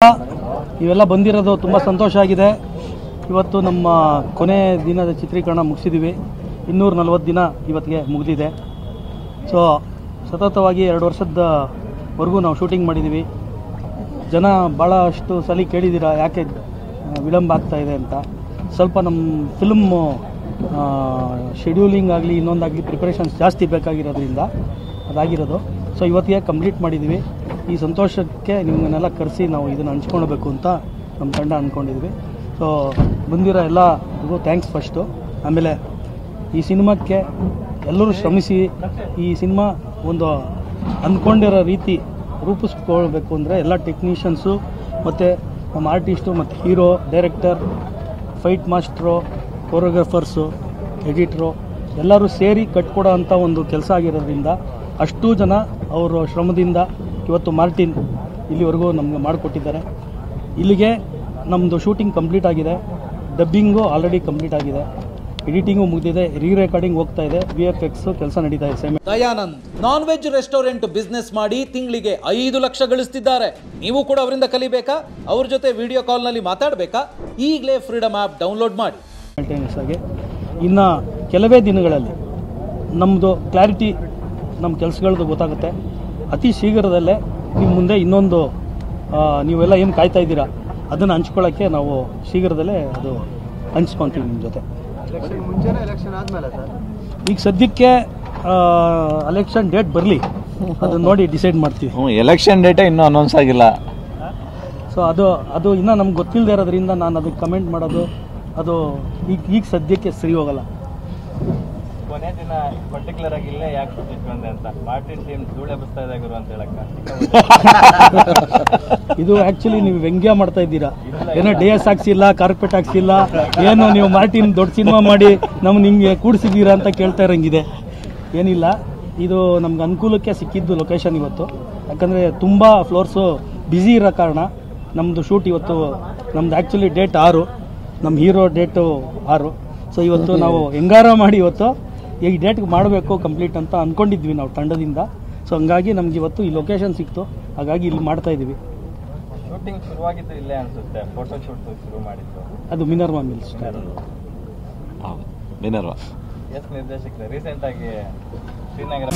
ಇವೆಲ್ಲ ಬಂದಿರೋದು ತುಂಬ ಸಂತೋಷ ಆಗಿದೆ. ಇವತ್ತು ನಮ್ಮ ಕೊನೆ ದಿನದ ಚಿತ್ರೀಕರಣ ಮುಗಿಸಿದ್ದೀವಿ. 240 ದಿನ ಇವತ್ತಿಗೆ ಮುಗಿದಿದೆ. ಸೊ ಸತತವಾಗಿ 2 ವರ್ಷದವರೆಗೂ ನಾವು ಶೂಟಿಂಗ್ ಮಾಡಿದ್ದೀವಿ. ಜನ ಭಾಳಷ್ಟು ಸಲ ಕೇಳಿದ್ದೀರಾ ಯಾಕೆ ವಿಳಂಬ ಆಗ್ತಾ ಇದೆ ಅಂತ. ಸ್ವಲ್ಪ ನಮ್ಮ ಫಿಲ್ಮು ಶೆಡ್ಯೂಲಿಂಗ್ ಆಗಲಿ ಇನ್ನೊಂದಾಗಲಿ ಪ್ರಿಪ್ರೇಷನ್ಸ್ ಜಾಸ್ತಿ ಬೇಕಾಗಿರೋದ್ರಿಂದ ಅದಾಗಿರೋದು. ಸೊ ಇವತ್ತಿಗೆ ಕಂಪ್ಲೀಟ್ ಮಾಡಿದ್ದೀವಿ. ಈ ಸಂತೋಷಕ್ಕೆ ನಿಮ್ಮನ್ನೆಲ್ಲ ಕರೆಸಿ ನಾವು ಇದನ್ನು ಹಂಚ್ಕೊಳ್ಬೇಕು ಅಂತ ನಮ್ಮ ತಂಡ ಅಂದ್ಕೊಂಡಿದ್ವಿ. ಸೊ ಬಂದಿರೋ ಎಲ್ಲರಿಗೂ ಥ್ಯಾಂಕ್ಸ್ ಫಸ್ಟು. ಆಮೇಲೆ ಈ ಸಿನಿಮಾಕ್ಕೆ ಎಲ್ಲರೂ ಶ್ರಮಿಸಿ ಈ ಸಿನಿಮಾ ಒಂದು ಅಂದ್ಕೊಂಡಿರೋ ರೀತಿ ರೂಪಿಸ್ಕೊಳ್ಬೇಕು ಅಂದರೆ ಎಲ್ಲ ಟೆಕ್ನಿಷಿಯನ್ಸು ಮತ್ತು ನಮ್ಮ ಆರ್ಟಿಸ್ಟು ಮತ್ತು hero, director, fight master, choreographers, editor ಎಲ್ಲರೂ ಸೇರಿ ಕಟ್ಕೊಡೋ ಅಂಥ ಒಂದು ಕೆಲಸ ಆಗಿರೋದ್ರಿಂದ ಅಷ್ಟೂ ಜನ ಅವರ ಶ್ರಮದಿಂದ ಇವತ್ತು ಮಾರ್ಟಿನ್ ಇಲ್ಲಿವರೆಗೂ ನಮಗೆ ಮಾಡಿಕೊಟ್ಟಿದ್ದಾರೆ. ಇಲ್ಲಿಗೆ ನಮ್ಮದು ಶೂಟಿಂಗ್ ಕಂಪ್ಲೀಟ್ ಆಗಿದೆ. ಡಬ್ಬಿಂಗು ಆಲ್ರೆಡಿ ಕಂಪ್ಲೀಟ್ ಆಗಿದೆ. ಎಡಿಟಿಂಗು ಮುಗಿದಿದೆ. ರೆಕಾರ್ಡಿಂಗ್ ಹೋಗ್ತಾ ಇದೆ. VFX ಕೆಲಸ ನಡೀತಾ ಇದೆ. Dayanand non veg restaurant business ಮಾಡಿ ತಿಂಗಳಿಗೆ 5 ಲಕ್ಷ ಗಳಿಸ್ತಿದ್ದಾರೆ. ನೀವು ಕೂಡ ಅವರಿಂದ ಕಲಿಬೇಕಾ? ಅವ್ರ ಜೊತೆ ವಿಡಿಯೋ ಕಾಲ್ನಲ್ಲಿ ಮಾತಾಡಬೇಕಾ? ಈಗಲೇ ಫ್ರೀಡಮ್ ಆ್ಯಪ್ ಡೌನ್ಲೋಡ್ ಮಾಡಿ. ಆಗಿ ಇನ್ನು ಕೆಲವೇ ದಿನಗಳಲ್ಲಿ ನಮ್ಮದು ಕ್ಲಾರಿಟಿ ನಮ್ಮ ಕೆಲಸಗಳದ್ದು ಗೊತ್ತಾಗುತ್ತೆ. ಅತಿ ಶೀಘ್ರದಲ್ಲೇ ನಿಮ್ಮ ಮುಂದೆ ಇನ್ನೊಂದು ನೀವೆಲ್ಲ ಏನು ಕಾಯ್ತಾ ಇದ್ದೀರಾ ಅದನ್ನು ಹಂಚ್ಕೊಳ್ಳೋಕ್ಕೆ ನಾವು ಶೀಘ್ರದಲ್ಲೇ ಅದು ಹಂಚ್ಕೊತೀವಿ ನಿಮ್ಮ ಜೊತೆ. ಈಗ ಸದ್ಯಕ್ಕೆ ಎಲೆಕ್ಷನ್ ಡೇಟ್ ಬರಲಿ, ಅದನ್ನು ನೋಡಿ ಡಿಸೈಡ್ ಮಾಡ್ತೀವಿ. ಎಲೆಕ್ಷನ್ ಡೇಟೇ ಇನ್ನೂ ಅನೌನ್ಸ್ ಆಗಿಲ್ಲ. ಸೊ ಅದು ಇನ್ನೂ ನಮ್ಗೆ ಗೊತ್ತಿಲ್ಲದೆ ಇರೋದ್ರಿಂದ ನಾನು ಅದಕ್ಕೆ ಕಮೆಂಟ್ ಮಾಡೋದು ಅದು ಈಗ ಸದ್ಯಕ್ಕೆ ಸರಿ ಹೋಗಲ್ಲ. ಕೊನೆ ದಿನ ಪರ್ಟಿಕ್ಯುಲರ್ ಆಗಿ ಇಲ್ಲೇ ಯಾಕೆ ಕೂತ್ಕೊಂಡೆ ಅಂತ ಮಾರ್ಟಿನ್ ಟೀಮ್ ಧೂಳೆ ಬಸ್ತಾ ಇದೆ ಗುರು ಅಂತ ಹೇಳಕ್ಕ. ಇದು ಆ್ಯಕ್ಚುಲಿ ನೀವು ವ್ಯಂಗ್ಯ ಮಾಡ್ತಾ ಇದ್ದೀರಾ. ಏನೋ DS ಹಾಕ್ಸಿಲ್ಲ, ಕಾರ್ಪೆಟ್ ಹಾಕ್ಸಿಲ್ಲ, ಏನೋ ನೀವು ಮಾರ್ಟಿನ್ ದೊಡ್ಡ ಸಿನಿಮಾ ಮಾಡಿ ನಮ್ಗೆ ನಿಮಗೆ ಕೂಡಿಸಿದ್ದೀರಾ ಅಂತ ಕೇಳ್ತಾ ಇರೋಂಗಿದೆ. ಏನಿಲ್ಲ, ಇದು ನಮ್ಗೆ ಅನುಕೂಲಕ್ಕೆ ಸಿಕ್ಕಿದ್ದು ಲೊಕೇಶನ್ ಇವತ್ತು. ಯಾಕಂದರೆ ತುಂಬ ಫ್ಲೋರ್ಸು ಬ್ಯುಸಿ ಇರೋ ಕಾರಣ ನಮ್ಮದು ಶೂಟ್ ಇವತ್ತು ನಮ್ದು ಆ್ಯಕ್ಚುಲಿ ಡೇಟ್ 6, ನಮ್ಮ ಹೀರೋ ಡೇಟು 6. ಸೊ ಇವತ್ತು ನಾವು ಹೆಂಗಾರ ಮಾಡಿ ಇವತ್ತು ಈ ಡೇಟ್ಗೆ ಮಾಡಬೇಕು ಕಂಪ್ಲೀಟ್ ಅಂತ ಅಂದ್ಕೊಂಡಿದ್ವಿ ನಾವು ತಂಡದಿಂದ. ಸೊ ಹಂಗಾಗಿ ನಮ್ಗೆ ಇವತ್ತು ಈ ಲೊಕೇಶನ್ ಸಿಕ್ತು, ಹಾಗಾಗಿ ಇಲ್ಲಿ ಮಾಡ್ತಾ ಇದ್ದೀವಿ. ಶೂಟಿಂಗ್ ಶುರುವಾಗಿದ್ದು ಇಲ್ಲೇ ಅನಿಸುತ್ತೆ. ಫೋಟೋ ಶೂಟ್ ಶುರು ಮಾಡಿದ್ದು ಅದು ಮಿನರ್ವಾ ಮಿಲ್ಸ್. ಮಿನರ್ವಾ ಎಸ್ ನಿರ್ದೇಶಕರು ರೀಸೆಂಟಾಗಿ ಶ್ರೀನಗರ